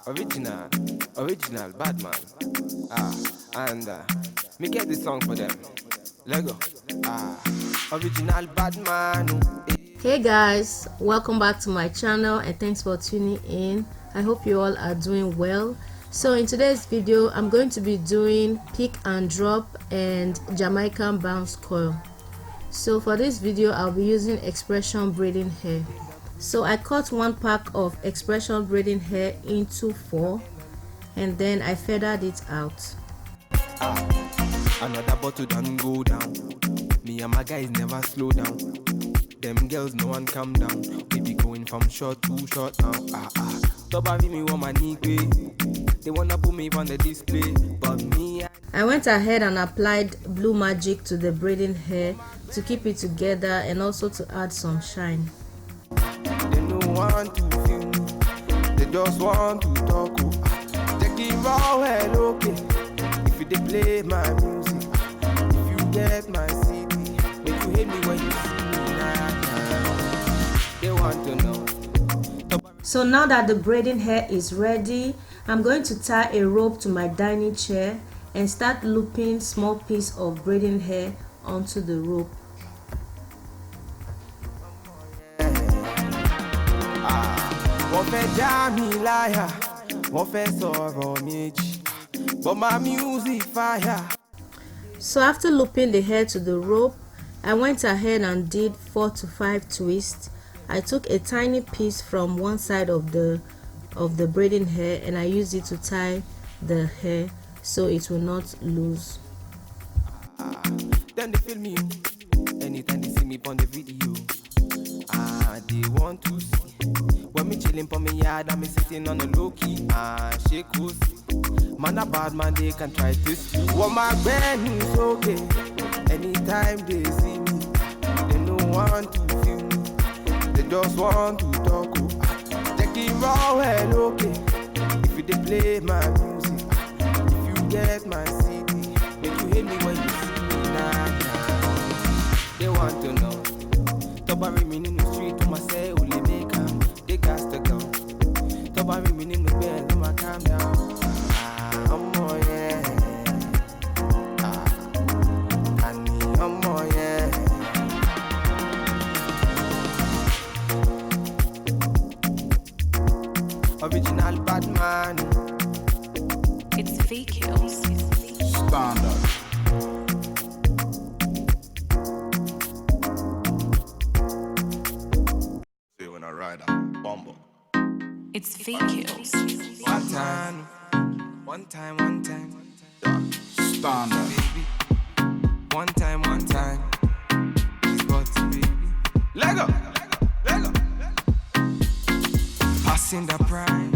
Original bad man. And me get this song for them. Lego. Original bad man. Hey guys, welcome back to my channel and thanks for tuning in. I hope you all are doing well. So in today's video, I'm going to be doing pick and drop and Jamaican bounce coil. So for this video, I'll be using Xpression braiding hair. So I cut one pack of Xpression braiding hair into 4 and then I feathered it out. Another bottle done go down. Me and my guys never slow down. Them girls no one calm down. We be going from short to short now. Top of me want my knee way. They wanna put me on the display, but me I went ahead and applied blue magic to the braiding hair to keep it together and also to add some shine. They no want to feel me. They just want to talk. Take it raw and okay. If you play my music, if you get my CD, if you hate me when you see me now, they want to know. So now that the braiding hair is ready, I'm going to tie a rope to my dining chair and start looping small piece of braiding hair onto the rope. But my music fire. So after looping the hair to the rope, I went ahead and did 4 to 5 twists. I took a tiny piece from one side of the braiding hair and I used it to tie the hair so it will not loose. Then they feel me anytime they see me on the video. They want to see when me chilling for me yard and me sitting on the low key. Shake goes. Man a bad man, they can try this. What my band is okay. Anytime they see me, they don't want to feel me. They just want to talk. Take it raw and okay. If you play my music, if you get my CD, make you hate me when you see me now. They want to know. Tobari me in the street to myself, only make them. They got to go. Tobari me in the bed, do my calm down. Original bad man. It's fake hills. Standard. See when I ride a bumble. It's fake hills. One time. Yeah. Standard. Baby. One time. It's got to baby. Lego. Passing the prime.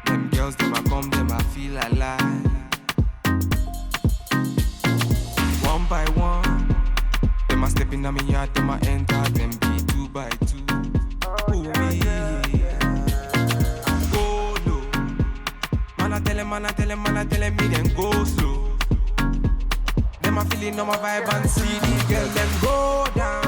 Them girls, them a come, them a feel alive. One by one, them a step in on me yard, them a enter, them be 2 by 2. Ooh, yeah. Go low. Man a tell them me them go slow. Them a feeling on my vibe and see the girl, them go down.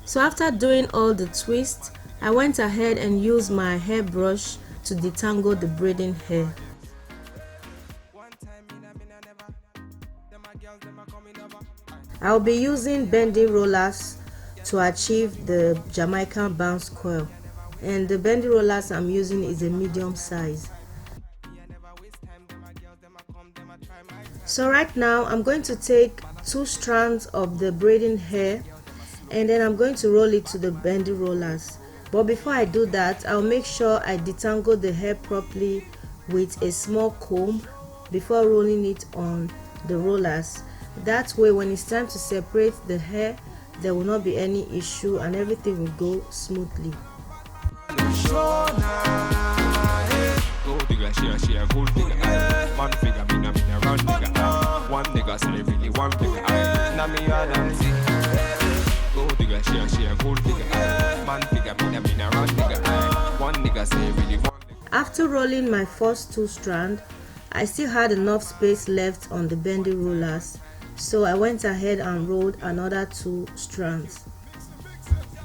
So after doing all the twists, I went ahead and used my hairbrush to detangle the braiding hair. I'll be using bending rollers to achieve the Jamaican bounce coil, and the bending rollers I'm using is a medium size. So right now I'm going to take 2 strands of the braiding hair and then I'm going to roll it to the bending rollers. But before I do that, I'll make sure I detangle the hair properly with a small comb before rolling it on the rollers. That way when it's time to separate the hair, there will not be any issue and everything will go smoothly. Gold digger, she a gold digger. Man figure, me na run digger. one nigga say really one nigga. Now me all and see. Gold digger, she a gold digger. Man figure, me a run nigga. One nigga say really one nigga. After rolling my first 2 strands, I still had enough space left on the bendy rollers, so I went ahead and rolled another 2 strands.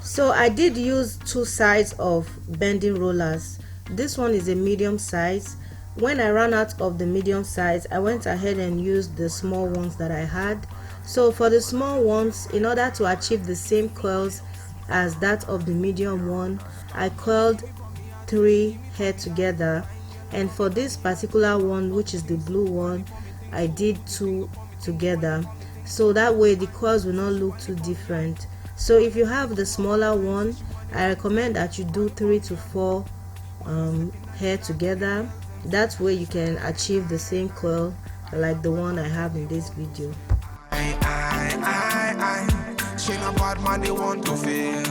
So I did use 2 sides of bending rollers. This one is a medium size. When I ran out of the medium size, I went ahead and used the small ones that I had. So for the small ones, in order to achieve the same coils as that of the medium one, I coiled 3 hair together, and for this particular one, which is the blue one, I did 2 together, so that way the coils will not look too different. So if you have the smaller one, I recommend that you do 3 to 4 hair together. That way you can achieve the same coil like the one I have in this video. She not bad man, they want to fail.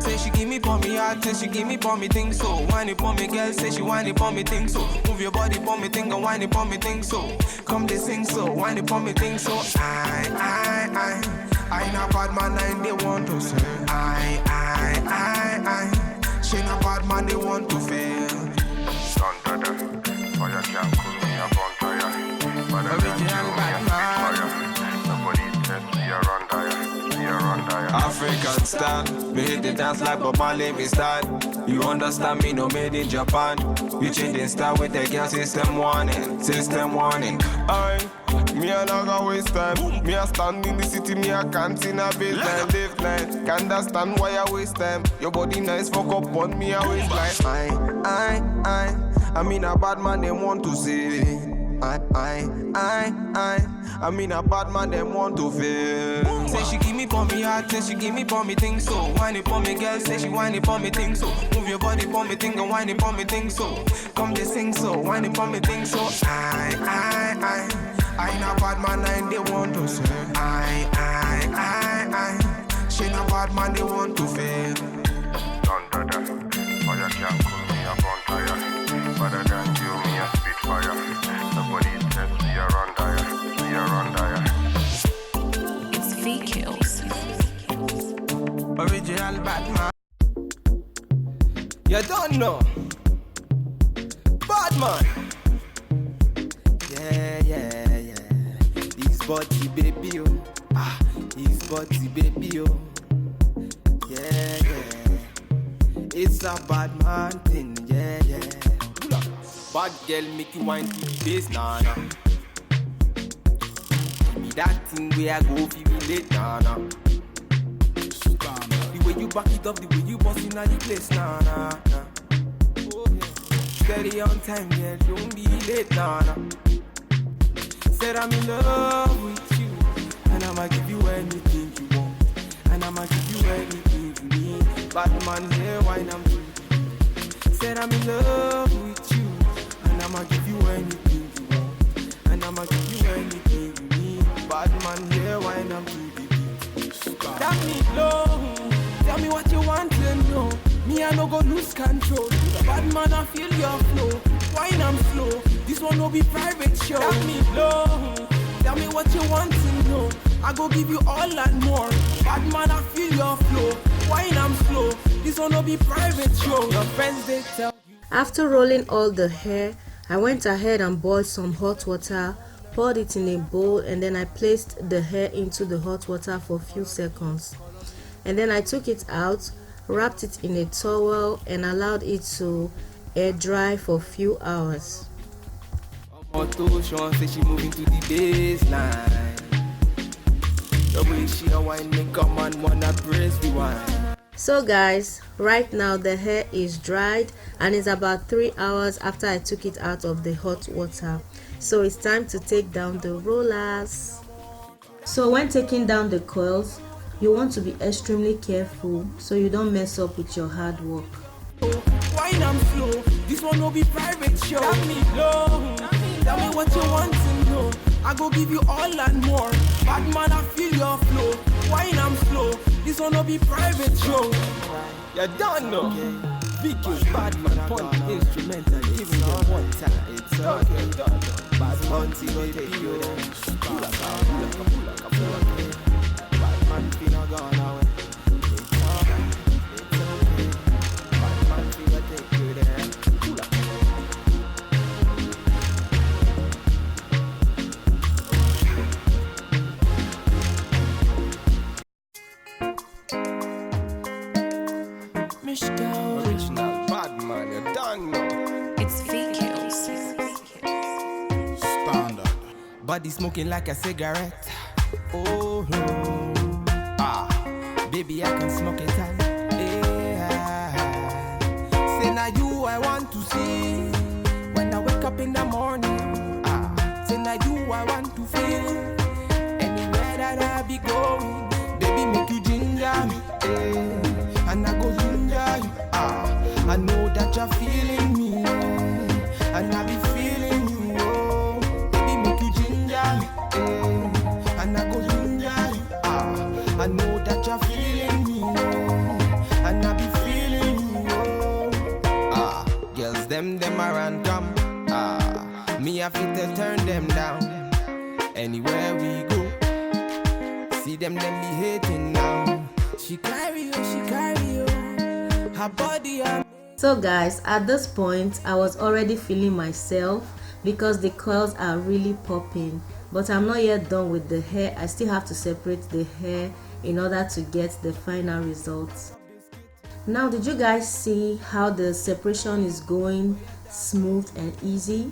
Say she give me for me heart, say she give me for me thing so. Whine it for me girl, say she whine it for me thing so. Move your body for me thing and whine it for me thing so. Come they sing so, whine it for me thing so. I not bad man and they want to say. She not bad man, they want to fail. Fire can't cool me up on fire. But I can't kill me a spitfire. Nobody test me a run dire. Me a run dire. African style, me hit the dance like Bob Marley, me style. You understand me, no made in Japan. We changing style with the girl system warning. System warning. Me a not gonna waste time. Me a stand in the city, me a can't see a bit time. Live night, can't understand why I waste time. Your body nice, fuck up on me, I waste like I mean a bad man, they want to say. I mean a bad man, they want to feel. Say she give me for me heart, say she give me for me thing so. Whine it for me girl, say she whine it for me thing so. Move your body for me thing and whine it for me thing so. Come they sing so, whine it for me thing so. I not bad man and they want to say. She not bad man, they want to fail. Fire can't cool me up on fire. But I can't kill me a spitfire. Nobody test me a run dire. Me a run dire. It's fake kills. Original Batman. You don't know. Batman. Yeah. He's body baby, oh. He's body baby, oh. Yeah. It's a bad man thing, yeah. Bad girl make you wine to the bass, nah. Give me that thing where I go feel late, nah. The way you back it up, the way you bust in all the place, nah. Steady on time, girl, don't be late, nah. Said I'm in love with you, and I'ma give you anything you want, and I'ma give you anything you need. Bad man here, wine I'm doing. Said I'm in love with you, and I'ma give you anything you want, and I'ma give you anything you need. Bad man here, wine I'm doing. Tell me low, tell me what you want to know. Me I no go lose control. Bad man I feel your flow, wine I'm slow. This one no be private show. Tell me low, tell me what you want to know. I go give you all and more. Bad man I feel your flow, wine I'm slow. This one no be private show. Your friends they tell you. After rolling all the hair, I went ahead and boiled some hot water, poured it in a bowl, and then I placed the hair into the hot water for a few seconds. And then I took it out, wrapped it in a towel, and allowed it to air dry for a few hours. Sean say she moving to the baseline. The way she a wine make come and wanna press the wine. So guys, right now the hair is dried and it's about 3 hours after I took it out of the hot water. So it's time to take down the rollers. So when taking down the coils, you want to be extremely careful so you don't mess up with your hard work. Wine I'm slow, this one no be private show. Tell me low, tell me what you want to know. I go give you all and more. Bad man I feel your flow, wine I'm slow. This one no be private show. You don't know. Vicky, bad man, point instrumental, giving them one time. It's okay. Bad man, take you. body smoking like a cigarette. Oh, no. Baby, I can smoke it all. Yeah. Say now you I want to see when I wake up in the morning. Say now you I want to feel anywhere that I be going. Baby, make you ginger me, and I go ginger you. I know that you're feeling me, and I be feeling you. Oh, baby, make you ginger me, and I go ginger you. I know that you're feeling me, and I be feeling you. Girls, them around come. Me I fit to turn them down. Anywhere we go, see them be hating now. She carry you, her body. So guys, at this point I was already feeling myself because the curls are really popping, but I'm not yet done with the hair. I still have to separate the hair in order to get the final results. Now, did you guys see how the separation is going smooth and easy?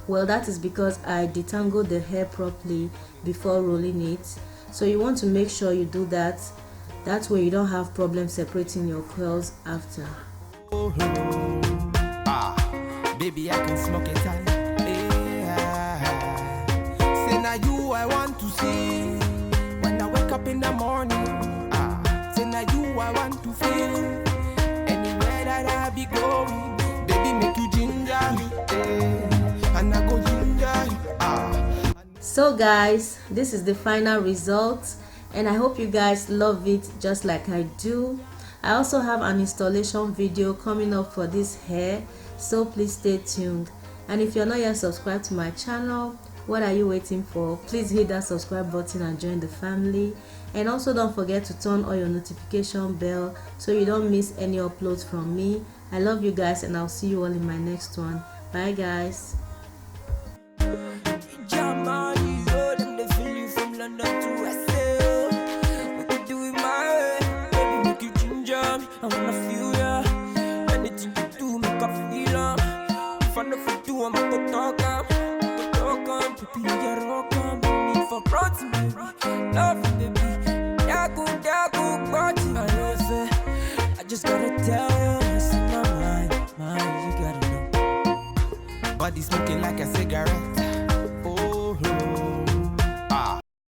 Well, that is because I detangled the hair properly before rolling it. So you want to make sure you do that. That way you don't have problems separating your curls after. Oh, baby, I can smoke it all. Yeah. Say now you I want to see when I wake up in the morning. Say now you I want to feel anywhere that I be going. Baby, make you ginger me, and I go ginger you. So guys, this is the final result, and I hope you guys love it just like I do. I also have an installation video coming up for this hair, so please stay tuned. And if you're not yet subscribed to my channel, what are you waiting for? Please hit that subscribe button and join the family. And also don't forget to turn on your notification bell so you don't miss any uploads from me. I love you guys, and I'll see you all in my next one. Bye guys. I wanna feel ya. Anything you do, make I feel ya. If I know if you do, I'ma go talk am. Baby, you rock am. Need for protein, baby. Love you, baby. Dagu, body. I just gotta tell you what's in my mind. You gotta know. Body smoking like a cigarette.